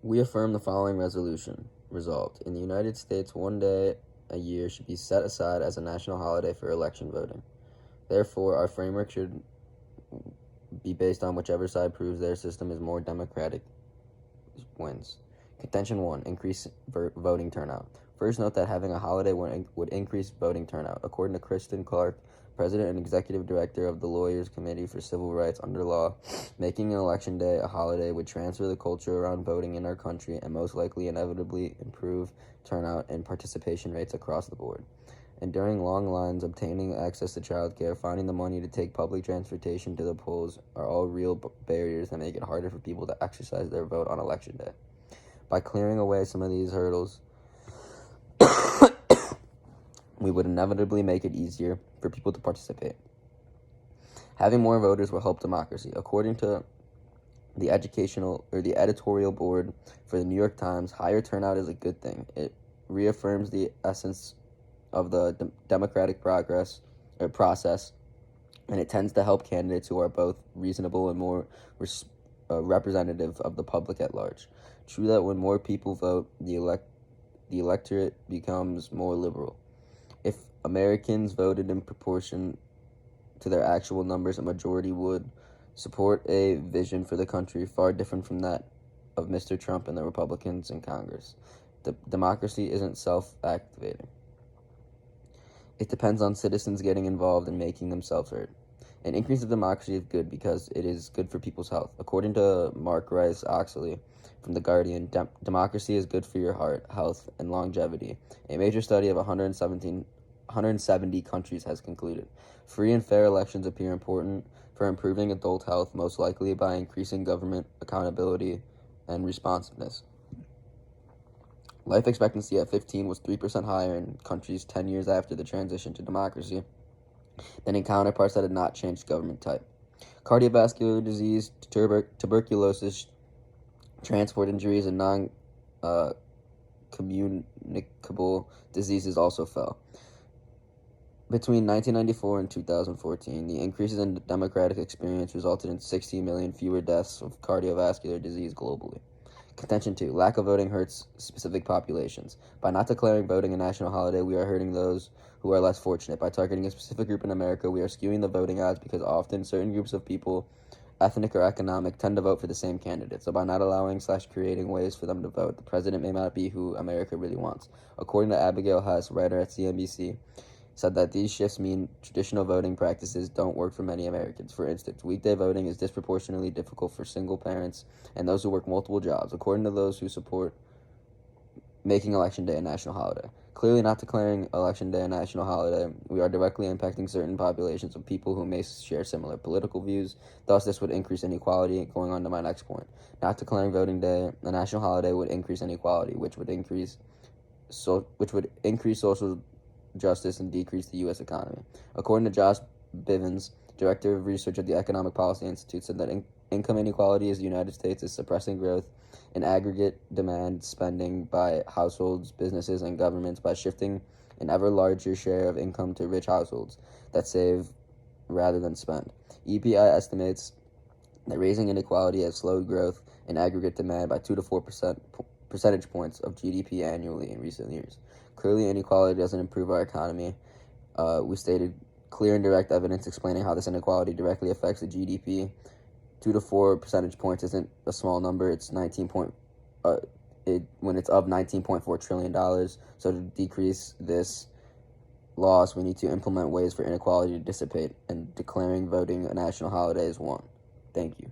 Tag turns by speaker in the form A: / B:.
A: We affirm the following resolution. Resolved. In the United States, one day a year should be set aside as a national holiday for election voting. Therefore, our framework should be based on whichever side proves their system is more democratic wins. Contention 1. Increase voting turnout. First, note that having a holiday would increase voting turnout. According to Kristen Clark, President and Executive Director of the Lawyers Committee for Civil Rights under law, making an election day a holiday would transfer the culture around voting in our country and most likely inevitably improve turnout and participation rates across the board. Enduring long lines, obtaining access to childcare, finding the money to take public transportation to the polls are all real barriers that make it harder for people to exercise their vote on election day. By clearing away some of these hurdles, we would inevitably make it easier for people to participate. Having more voters will help democracy. According to the editorial board for the New York Times, higher turnout is a good thing. It reaffirms the essence of the democratic process, and it tends to help candidates who are both reasonable and more representative of the public at large. True that when more people vote, the electorate becomes more liberal. If Americans voted in proportion to their actual numbers, a majority would support a vision for the country far different from that of Mr. Trump and the Republicans in Congress. Democracy isn't self-activating. It depends on citizens getting involved and making themselves heard. An increase of democracy is good because it is good for people's health. According to Mark Rice Oxley from The Guardian, democracy is good for your heart, health, and longevity. A major study of 170 countries has concluded. Free and fair elections appear important for improving adult health, most likely by increasing government accountability and responsiveness. Life expectancy at 15 was 3% higher in countries 10 years after the transition to democracy than in counterparts that had not changed government type. Cardiovascular disease, tuberculosis, transport injuries, and non-communicable diseases also fell. Between 1994 and 2014, the increases in democratic experience resulted in 16 million fewer deaths of cardiovascular disease globally. Contention 2. Lack of voting hurts specific populations. By not declaring voting a national holiday, we are hurting those who are less fortunate. By targeting a specific group in America, we are skewing the voting odds because often certain groups of people, ethnic or economic, tend to vote for the same candidate. So by not allowing/creating ways for them to vote, the president may not be who America really wants. According to Abigail Hess, writer at CNBC, said that these shifts mean traditional voting practices don't work for many Americans. For instance, weekday voting is disproportionately difficult for single parents and those who work multiple jobs, according to those who support making Election Day a national holiday. Clearly, not declaring Election Day a national holiday, we are directly impacting certain populations of people who may share similar political views. Thus, this would increase inequality. Going on to my next point. Not declaring voting day a national holiday would increase inequality, which would increase social justice and decrease the U.S. economy. According to Josh Bivens, Director of Research at the Economic Policy Institute, said that income inequality in the United States is suppressing growth in aggregate demand spending by households, businesses, and governments by shifting an ever larger share of income to rich households that save rather than spend. EPI estimates that raising inequality has slowed growth in aggregate demand by 2 to 4 percentage points of GDP annually in recent years. Clearly, inequality doesn't improve our economy. We stated clear and direct evidence explaining how this inequality directly affects the GDP. 2 to 4 percentage points isn't a small number. It's when it's of $19.4 trillion. So to decrease this loss, we need to implement ways for inequality to dissipate, and declaring voting a national holiday is one. Thank you.